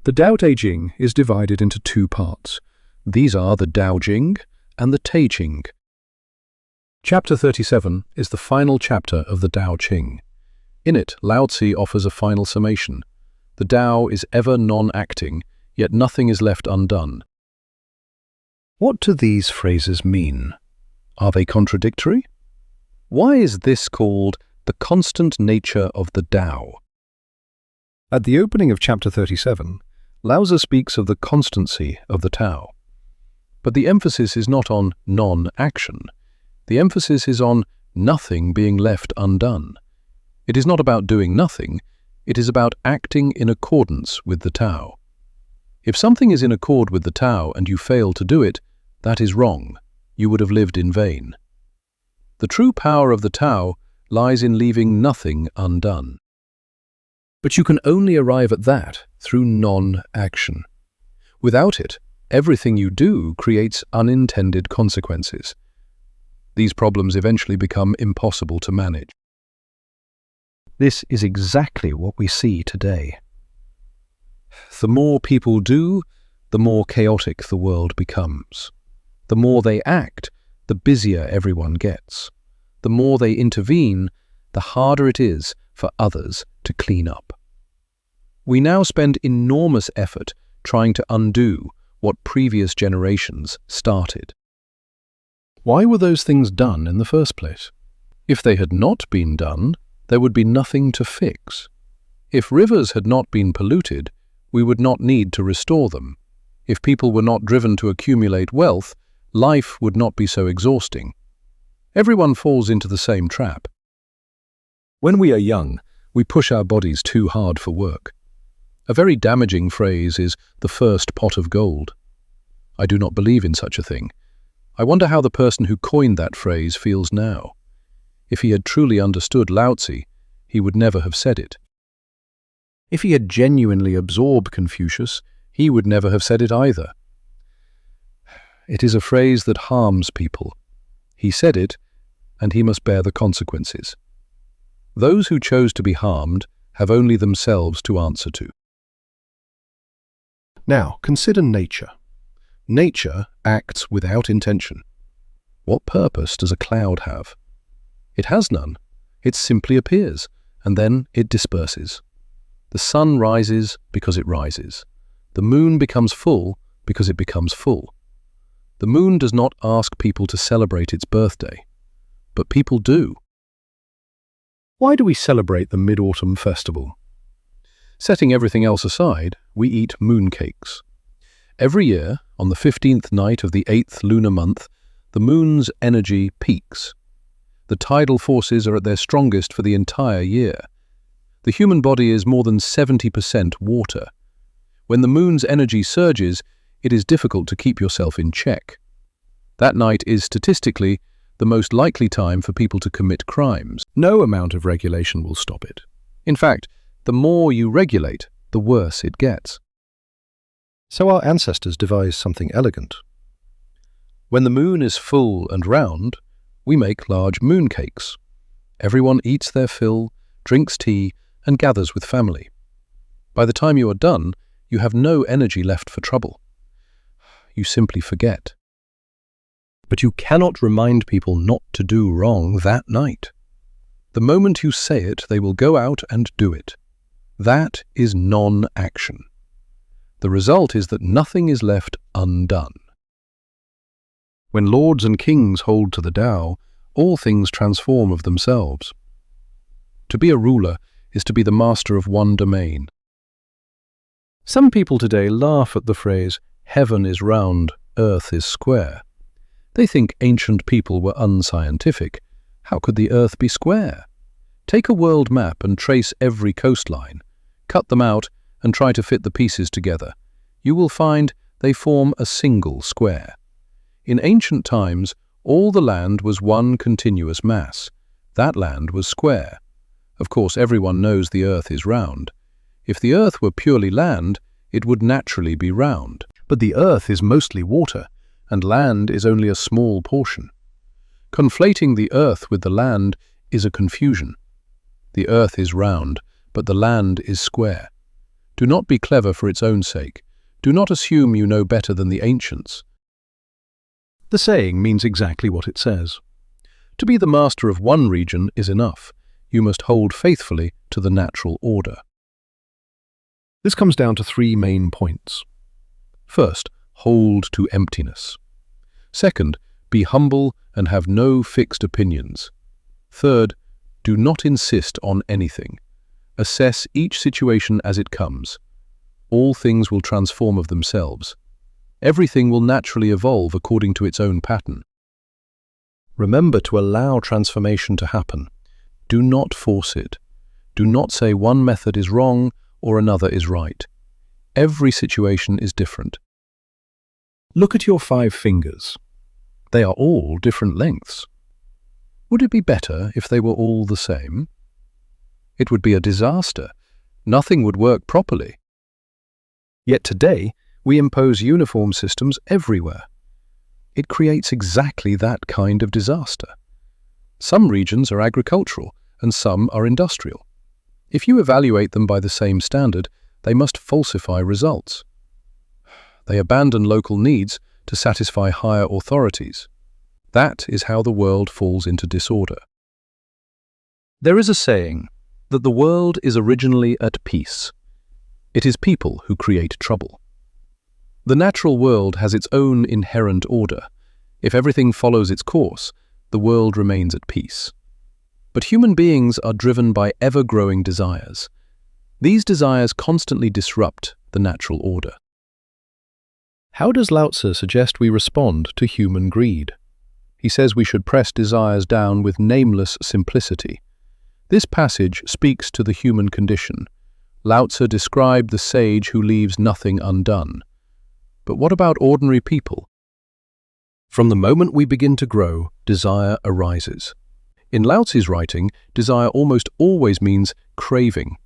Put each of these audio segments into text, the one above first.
The Tao Te Ching is divided into two parts. These are the Tao Ching and the Te Ching. Chapter 37 is the final chapter of the Tao Ching. In it, Lao Tzu offers a final summation. The Tao is ever non-acting, yet nothing is left undone. What do these phrases mean? Are they contradictory? Why is this called the constant nature of the Tao? At the opening of chapter 37, Lao Tzu speaks of the constancy of the Tao. But the emphasis is not on non-action. The emphasis is on nothing being left undone. It is not about doing nothing, it is about acting in accordance with the Tao. If something is in accord with the Tao and you fail to do it, that is wrong. You would have lived in vain. The true power of the Tao lies in leaving nothing undone. But you can only arrive at that through non-action. Without it, everything you do creates unintended consequences. These problems eventually become impossible to manage. This is exactly what we see today. The more people do, the more chaotic the world becomes. The more they act, the busier everyone gets. The more they intervene, the harder it is for others to clean up. We now spend enormous effort trying to undo what previous generations started. Why were those things done in the first place? If they had not been done, there would be nothing to fix. If rivers had not been polluted, we would not need to restore them. If people were not driven to accumulate wealth, life would not be so exhausting. Everyone falls into the same trap. When we are young, we push our bodies too hard for work. A very damaging phrase is the first pot of gold. I do not believe in such a thing. I wonder how the person who coined that phrase feels now. If he had truly understood Lao Tzu, he would never have said it. If he had genuinely absorbed Confucius, he would never have said it either. It is a phrase that harms people. He said it, and he must bear the consequences. Those who chose to be harmed have only themselves to answer to. Now, consider nature. Nature acts without intention. What purpose does a cloud have? It has none. It simply appears, and then it disperses. The sun rises because it rises. The moon becomes full because it becomes full. The moon does not ask people to celebrate its birthday, but people do. Why do we celebrate the Mid-Autumn Festival? Setting everything else aside, we eat mooncakes. Every year, on the 15th night of the 8th lunar month, the moon's energy peaks. The tidal forces are at their strongest for the entire year. The human body is more than 70% water. When the moon's energy surges, it is difficult to keep yourself in check. That night is statistically the most likely time for people to commit crimes. No amount of regulation will stop it. In fact, the more you regulate, the worse it gets. So our ancestors devised something elegant. When the moon is full and round, we make large mooncakes. Everyone eats their fill, drinks tea, and gathers with family. By the time you are done, you have no energy left for trouble. You simply forget. But you cannot remind people not to do wrong that night. The moment you say it, they will go out and do it. That is non-action. The result is that nothing is left undone. When lords and kings hold to the Tao, all things transform of themselves. To be a ruler is to be the master of one domain. Some people today laugh at the phrase, "Heaven is round, earth is square." They think ancient people were unscientific. How could the earth be square? Take a world map and trace every coastline. Cut them out and try to fit the pieces together. You will find they form a single square. In ancient times, all the land was one continuous mass. That land was square. Of course, everyone knows the earth is round. If the earth were purely land, it would naturally be round. But the earth is mostly water, and land is only a small portion. Conflating the earth with the land is a confusion. The earth is round, but the land is square. Do not be clever for its own sake. Do not assume you know better than the ancients. The saying means exactly what it says. To be the master of one region is enough. You must hold faithfully to the natural order. This comes down to three main points. First, hold to emptiness. Second, be humble and have no fixed opinions. Third, do not insist on anything. Assess each situation as it comes. All things will transform of themselves. Everything will naturally evolve according to its own pattern. Remember to allow transformation to happen. Do not force it. Do not say one method is wrong or another is right. Every situation is different. Look at your 5 fingers. They are all different lengths. Would it be better if they were all the same? It would be a disaster. Nothing would work properly. Yet today, we impose uniform systems everywhere. It creates exactly that kind of disaster. Some regions are agricultural and some are industrial. If you evaluate them by the same standard, they must falsify results. They abandon local needs to satisfy higher authorities. That is how the world falls into disorder. There is a saying that the world is originally at peace. It is people who create trouble. The natural world has its own inherent order. If everything follows its course, the world remains at peace. But human beings are driven by ever-growing desires. These desires constantly disrupt the natural order. How does Lao Tzu suggest we respond to human greed? He says we should press desires down with nameless simplicity. This passage speaks to the human condition. Lao Tzu described the sage who leaves nothing undone. But what about ordinary people? From the moment we begin to grow, desire arises. In Lao Tzu's writing, desire almost always means craving.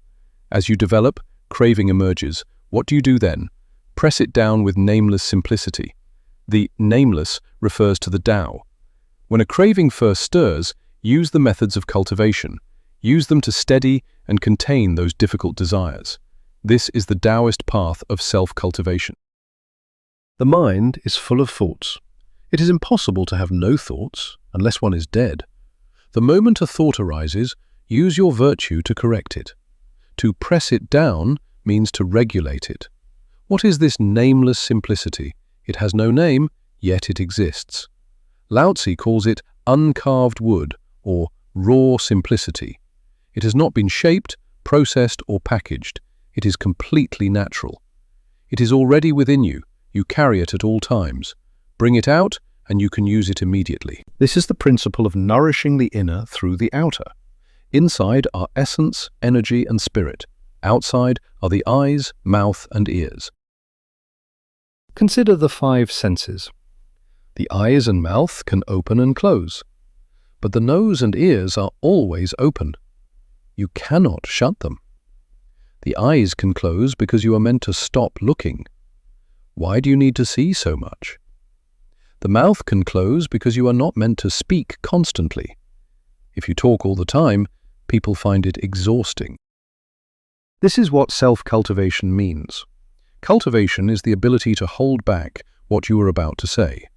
As you develop, craving emerges. What do you do then? Press it down with nameless simplicity. The nameless refers to the Tao. When a craving first stirs, use the methods of cultivation. Use them to steady and contain those difficult desires. This is the Taoist path of self-cultivation. The mind is full of thoughts. It is impossible to have no thoughts unless one is dead. The moment a thought arises, use your virtue to correct it. To press it down means to regulate it. What is this nameless simplicity? It has no name, yet it exists. Lao Tzu calls it uncarved wood or raw simplicity. It has not been shaped, processed, or packaged. It is completely natural. It is already within you. You carry it at all times. Bring it out, and you can use it immediately. This is the principle of nourishing the inner through the outer. Inside are essence, energy, and spirit. Outside are the eyes, mouth, and ears. Consider the 5 senses. The eyes and mouth can open and close, but the nose and ears are always open. You cannot shut them. The eyes can close because you are meant to stop looking. Why do you need to see so much? The mouth can close because you are not meant to speak constantly. If you talk all the time, people find it exhausting. This is what self-cultivation means. Cultivation is the ability to hold back what you are about to say.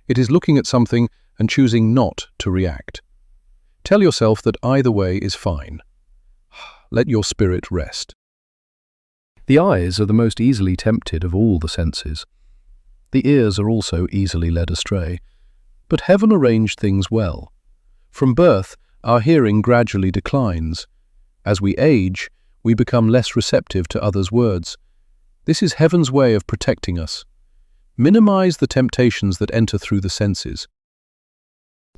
It is looking at something and choosing not to react. Tell yourself that either way is fine. Let your spirit rest. The eyes are the most easily tempted of all the senses. The ears are also easily led astray. But heaven arranged things well. From birth, our hearing gradually declines. As we age, we become less receptive to others' words. This is heaven's way of protecting us. Minimize the temptations that enter through the senses.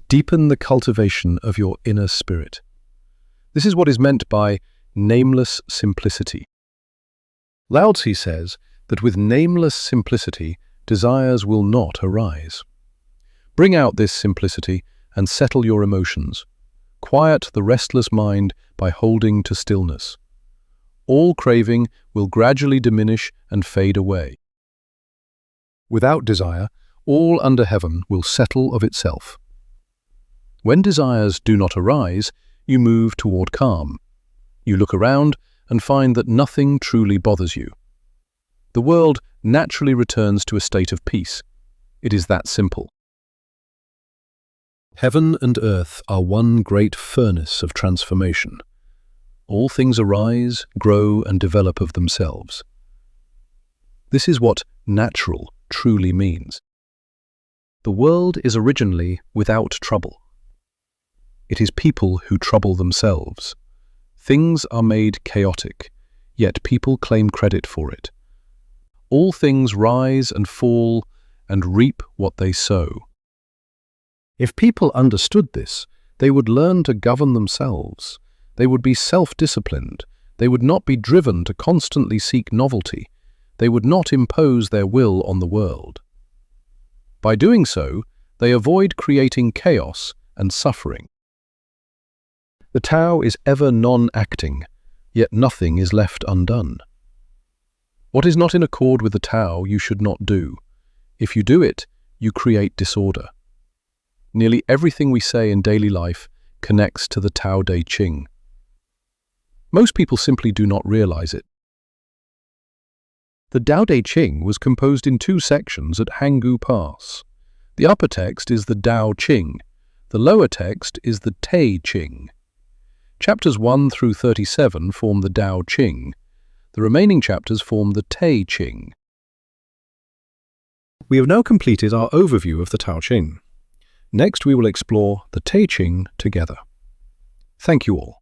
Deepen the cultivation of your inner spirit. This is what is meant by nameless simplicity. Lao Tzu says that with nameless simplicity, desires will not arise. Bring out this simplicity and settle your emotions. Quiet the restless mind by holding to stillness. All craving will gradually diminish and fade away. Without desire, all under heaven will settle of itself. When desires do not arise, you move toward calm. You look around and find that nothing truly bothers you. The world naturally returns to a state of peace. It is that simple. Heaven and earth are one great furnace of transformation. All things arise, grow, and develop of themselves. This is what natural truly means. The world is originally without trouble. It is people who trouble themselves. Things are made chaotic, yet people claim credit for it. All things rise and fall and reap what they sow. If people understood this, they would learn to govern themselves. They would be self-disciplined. They would not be driven to constantly seek novelty. They would not impose their will on the world. By doing so, they avoid creating chaos and suffering. The Tao is ever non-acting, yet nothing is left undone. What is not in accord with the Tao you should not do. If you do it, you create disorder. Nearly everything we say in daily life connects to the Tao Te Ching. Most people simply do not realize it. The Tao Te Ching was composed in 2 sections at Hanggu Pass. The upper text is the Tao Ching. The lower text is the Te Ching. Chapters 1 through 37 form the Tao Ching. The remaining chapters form the Te Ching. We have now completed our overview of the Tao Ching. Next, we will explore the Te Ching together. Thank you all.